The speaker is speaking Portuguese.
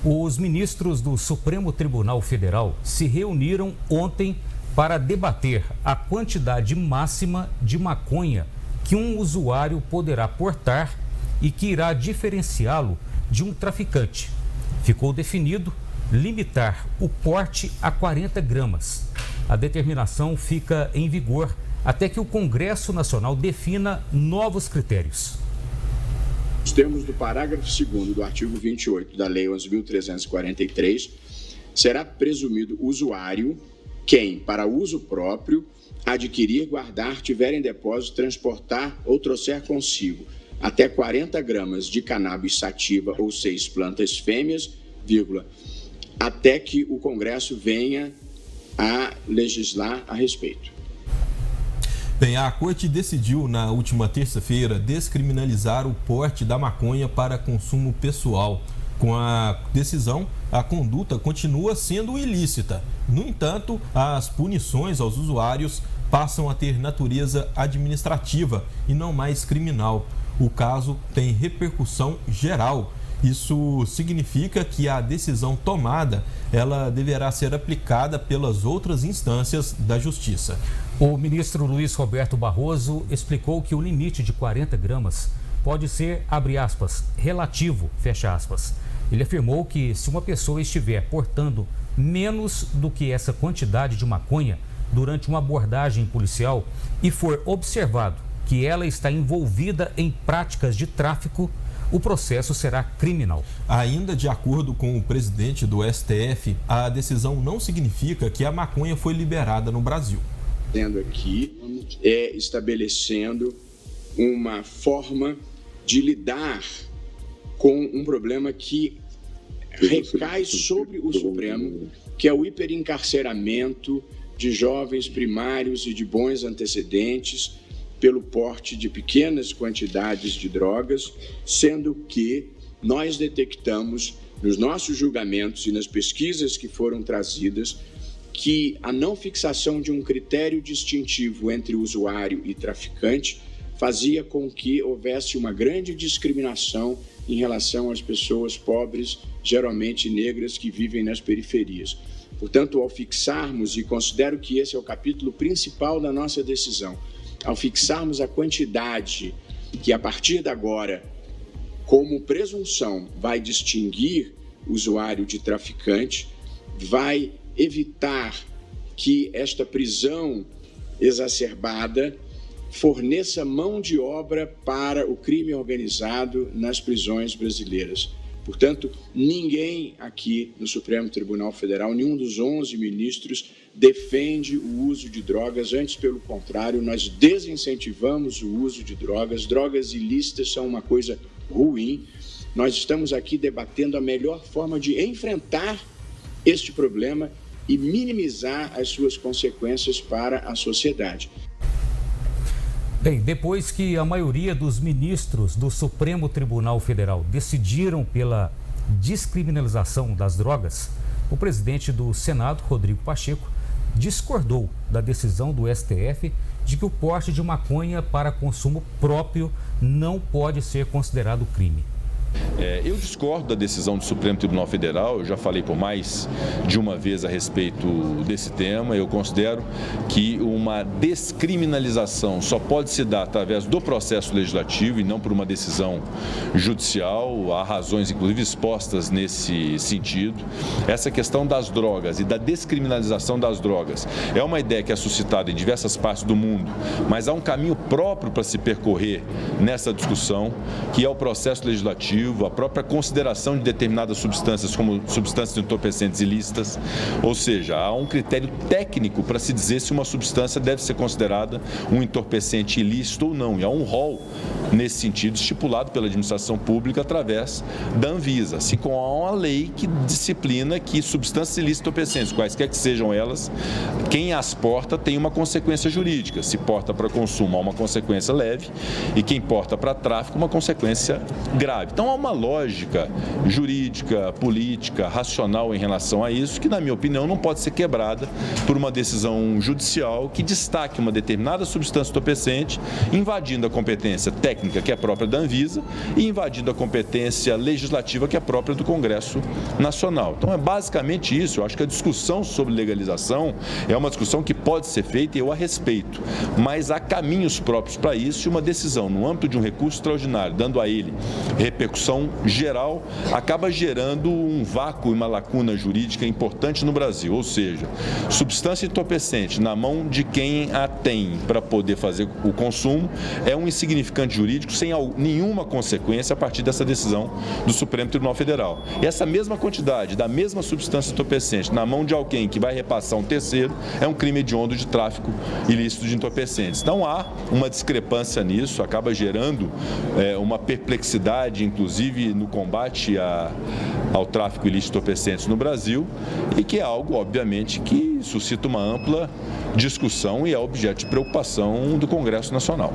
Os ministros do Supremo Tribunal Federal se reuniram ontem para debater a quantidade máxima de maconha que um usuário poderá portar e que irá diferenciá-lo de um traficante. Ficou definido limitar o porte a 40 gramas. A determinação fica em vigor até que o Congresso Nacional defina novos critérios. Nos termos do parágrafo 2º do artigo 28 da Lei 11.343, será presumido usuário quem, para uso próprio, adquirir, guardar, tiver em depósito, transportar ou trouxer consigo até 40 gramas de cannabis sativa ou 6 plantas fêmeas, até que o Congresso venha a legislar a respeito. Bem, a Corte decidiu na última terça-feira descriminalizar o porte da maconha para consumo pessoal. Com a decisão, a conduta continua sendo ilícita. No entanto, as punições aos usuários passam a ter natureza administrativa e não mais criminal. O caso tem repercussão geral. Isso significa que a decisão tomada, ela deverá ser aplicada pelas outras instâncias da Justiça. O ministro Luiz Roberto Barroso explicou que o limite de 40 gramas pode ser, abre aspas, relativo, fecha aspas. Ele afirmou que se uma pessoa estiver portando menos do que essa quantidade de maconha durante uma abordagem policial e for observado que ela está envolvida em práticas de tráfico, o processo será criminal. Ainda de acordo com o presidente do STF, a decisão não significa que a maconha foi liberada no Brasil. Tendo aqui, estabelecendo uma forma de lidar com um problema que recai sobre o Supremo, que é o hiperencarceramento de jovens primários e de bons antecedentes pelo porte de pequenas quantidades de drogas, sendo que nós detectamos nos nossos julgamentos e nas pesquisas que foram trazidas que a não fixação de um critério distintivo entre usuário e traficante fazia com que houvesse uma grande discriminação em relação às pessoas pobres, geralmente negras, que vivem nas periferias. Portanto, ao fixarmos, e considero que esse é o capítulo principal da nossa decisão, ao fixarmos a quantidade que, a partir de agora, como presunção, vai distinguir usuário de traficante, vai evitar que esta prisão exacerbada forneça mão de obra para o crime organizado nas prisões brasileiras. Portanto, ninguém aqui no Supremo Tribunal Federal, nenhum dos 11 ministros, defende o uso de drogas. Antes, pelo contrário, nós desincentivamos o uso de drogas. Drogas ilícitas são uma coisa ruim. Nós estamos aqui debatendo a melhor forma de enfrentar este problema e minimizar as suas consequências para a sociedade. Bem, depois que a maioria dos ministros do Supremo Tribunal Federal decidiram pela descriminalização das drogas, o presidente do Senado, Rodrigo Pacheco, discordou da decisão do STF de que o porte de maconha para consumo próprio não pode ser considerado crime. Eu discordo da decisão do Supremo Tribunal Federal, eu já falei por mais de uma vez a respeito desse tema. Eu considero que uma descriminalização só pode se dar através do processo legislativo e não por uma decisão judicial. Há razões, inclusive, expostas nesse sentido. Essa questão das drogas e da descriminalização das drogas é uma ideia que é suscitada em diversas partes do mundo, mas há um caminho próprio para se percorrer nessa discussão, que é o processo legislativo, a própria consideração de determinadas substâncias como substâncias entorpecentes ilícitas, ou seja, há um critério técnico para se dizer se uma substância deve ser considerada um entorpecente ilícito ou não, e há um rol nesse sentido estipulado pela administração pública através da Anvisa, assim como há uma lei que disciplina que substâncias ilícitas entorpecentes, quaisquer que sejam elas, quem as porta tem uma consequência jurídica. Se porta para consumo, há uma consequência leve, e quem porta para tráfico, uma consequência grave. Então, há uma lógica jurídica, política, racional em relação a isso, que, na minha opinião, não pode ser quebrada por uma decisão judicial que destaque uma determinada substância entorpecente, invadindo a competência técnica, que é própria da Anvisa, e invadindo a competência legislativa, que é própria do Congresso Nacional. Então, é basicamente isso. Eu acho que a discussão sobre legalização é uma discussão que pode ser feita e eu a respeito, mas há caminhos próprios para isso, e uma decisão no âmbito de um recurso extraordinário, dando a ele repercussão geral, acaba gerando um vácuo e uma lacuna jurídica importante no Brasil, ou seja, substância entorpecente na mão de quem a tem para poder fazer o consumo é um insignificante jurídico sem nenhuma consequência a partir dessa decisão do Supremo Tribunal Federal. E essa mesma quantidade da mesma substância entorpecente na mão de alguém que vai repassar um terceiro é um crime hediondo de tráfico ilícito de entorpecentes. Então há uma discrepância nisso, acaba gerando uma perplexidade, inclusive no combate ao tráfico ilícito de entorpecentes no Brasil, e que é algo, obviamente, que suscita uma ampla discussão e é objeto de preocupação do Congresso Nacional.